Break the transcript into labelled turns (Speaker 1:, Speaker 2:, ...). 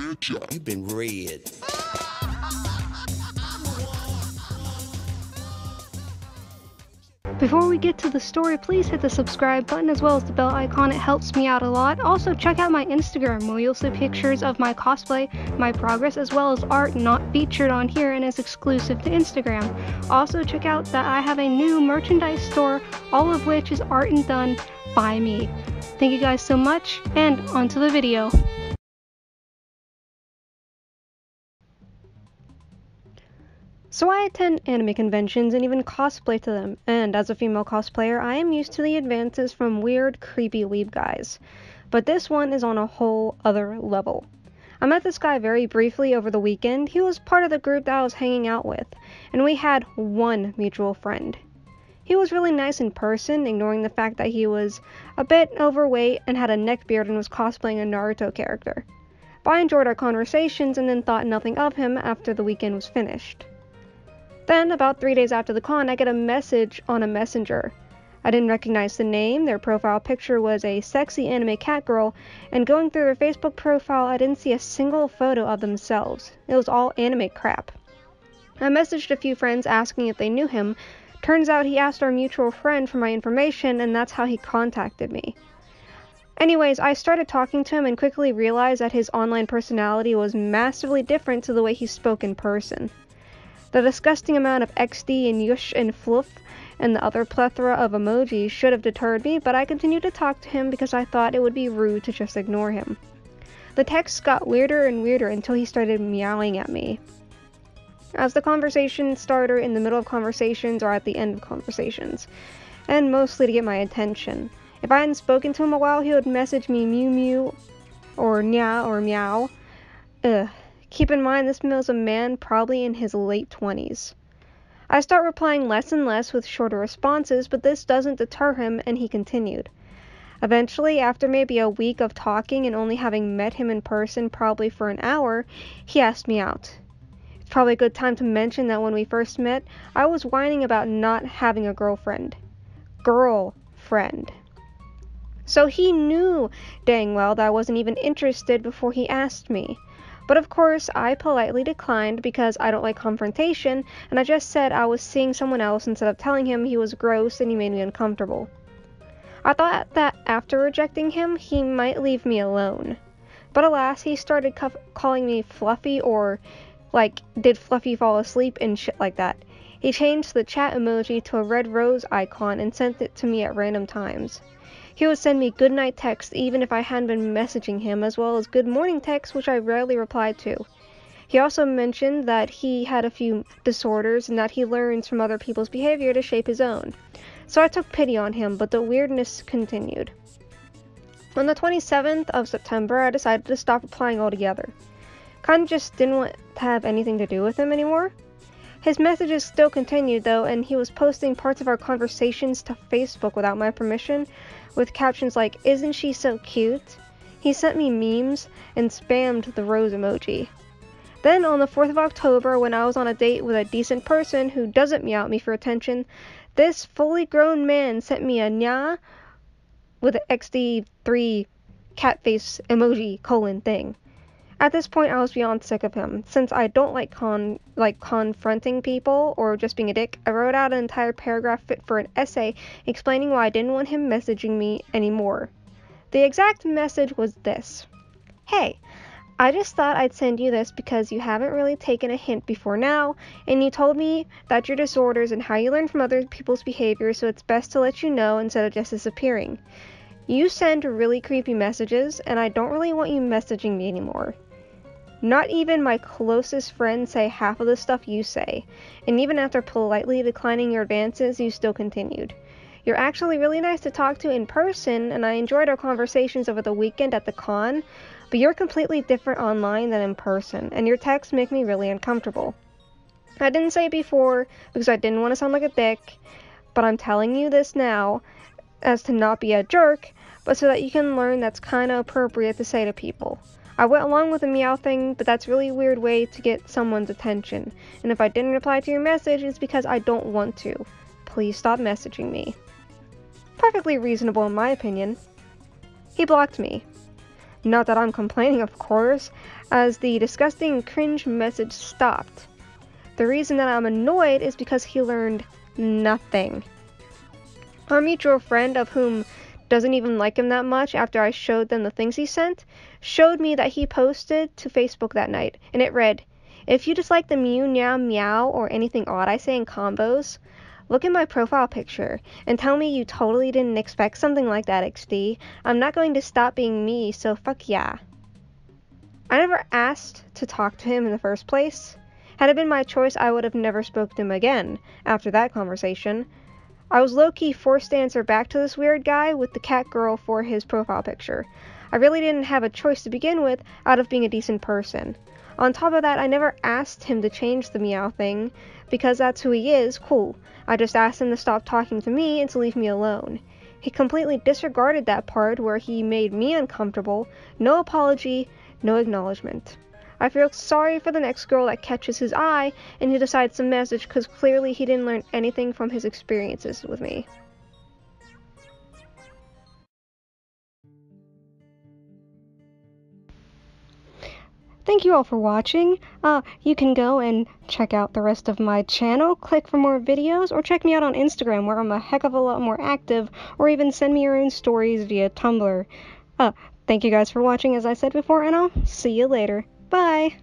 Speaker 1: You've been read.
Speaker 2: Before we get to the story, please hit the subscribe button as well as the bell icon. It helps me out a lot. Also, check out my Instagram where you'll see pictures of my cosplay, my progress, as well as art not featured on here and is exclusive to Instagram. Also, check out that I have a new merchandise store, all of which is art and done by me. Thank you guys so much, and on to the video. So I attend anime conventions and even cosplay to them, and as a female cosplayer, I am used to the advances from weird, creepy weeb guys. But this one is on a whole other level. I met this guy very briefly over the weekend. He was part of the group that I was hanging out with, and we had one mutual friend. He was really nice in person, ignoring the fact that he was a bit overweight and had a neckbeard and was cosplaying a Naruto character. But I enjoyed our conversations and then thought nothing of him after the weekend was finished. Then, about 3 days after the con, I get a message on a messenger. I didn't recognize the name. Their profile picture was a sexy anime cat girl, and going through their Facebook profile, I didn't see a single photo of themselves. It was all anime crap. I messaged a few friends asking if they knew him. Turns out he asked our mutual friend for my information, and that's how he contacted me. Anyways, I started talking to him and quickly realized that his online personality was massively different to the way he spoke in person. The disgusting amount of XD and yush and fluff and the other plethora of emojis should have deterred me, but I continued to talk to him because I thought it would be rude to just ignore him. The texts got weirder and weirder until he started meowing at me. As the conversation starter, in the middle of conversations, or at the end of conversations, and mostly to get my attention. If I hadn't spoken to him a while, he would message me mew mew, or nya or meow. Ugh. Keep in mind, this was a man probably in his late 20s. I start replying less and less with shorter responses, but this doesn't deter him, and he continued. Eventually, after maybe a week of talking and only having met him in person probably for an hour, he asked me out. It's probably a good time to mention that when we first met, I was whining about not having a girlfriend. Girlfriend. So he knew dang well that I wasn't even interested before he asked me. But of course, I politely declined because I don't like confrontation, and I just said I was seeing someone else instead of telling him he was gross and he made me uncomfortable. I thought that after rejecting him, he might leave me alone. But alas, he started calling me Fluffy, or like, did Fluffy fall asleep and shit like that. He changed the chat emoji to a red rose icon and sent it to me at random times. He would send me goodnight texts even if I hadn't been messaging him, as well as good morning texts, which I rarely replied to. He also mentioned that he had a few disorders and that he learns from other people's behavior to shape his own. So I took pity on him, but the weirdness continued. On the 27th of September, I decided to stop replying altogether. Kinda just didn't want to have anything to do with him anymore. His messages still continued though, and he was posting parts of our conversations to Facebook without my permission, with captions like, "Isn't she so cute?" He sent me memes and spammed the rose emoji. Then on the 4th of October, when I was on a date with a decent person who doesn't meow at me for attention, this fully grown man sent me a nya with an XD3 cat face emoji thing. At this point, I was beyond sick of him. Since I don't like confronting people or just being a dick, I wrote out an entire paragraph fit for an essay explaining why I didn't want him messaging me anymore. The exact message was this: "Hey, I just thought I'd send you this because you haven't really taken a hint before now, and you told me that your disorders and how you learn from other people's behavior, so it's best to let you know instead of just disappearing. You send really creepy messages, and I don't really want you messaging me anymore. Not even my closest friends say half of the stuff you say, and even after politely declining your advances, you still continued. You're actually really nice to talk to in person, and I enjoyed our conversations over the weekend at the con, but you're completely different online than in person, and your texts make me really uncomfortable. I didn't say it before because I didn't want to sound like a dick, but I'm telling you this now as to not be a jerk, but so that you can learn that's kind of appropriate to say to people. I went along with the meow thing, but that's a really weird way to get someone's attention, and if I didn't reply to your message, it's because I don't want to. Please stop messaging me." Perfectly reasonable in my opinion. He blocked me. Not that I'm complaining, of course, as the disgusting cringe message stopped. The reason that I'm annoyed is because he learned nothing. Our mutual friend, of whom doesn't even like him that much after I showed them the things he sent, showed me that he posted to Facebook that night, and it read, "If you dislike the mew, meow, meow, or anything odd I say in combos, look at my profile picture and tell me you totally didn't expect something like that, XD. I'm not going to stop being me, so fuck yeah." I never asked to talk to him in the first place. Had it been my choice, I would have never spoken to him again after that conversation. I was low-key forced to answer back to this weird guy with the cat girl for his profile picture. I really didn't have a choice to begin with out of being a decent person. On top of that, I never asked him to change the meow thing, because that's who he is, cool. I just asked him to stop talking to me and to leave me alone. He completely disregarded that part where he made me uncomfortable, no apology, no acknowledgement. I feel sorry for the next girl that catches his eye and he decides to message because clearly he didn't learn anything from his experiences with me. Thank you all for watching. You can go and check out the rest of my channel, click for more videos, or check me out on Instagram where I'm a heck of a lot more active, or even send me your own stories via Tumblr. Thank you guys for watching, as I said before, and I'll see you later. Bye!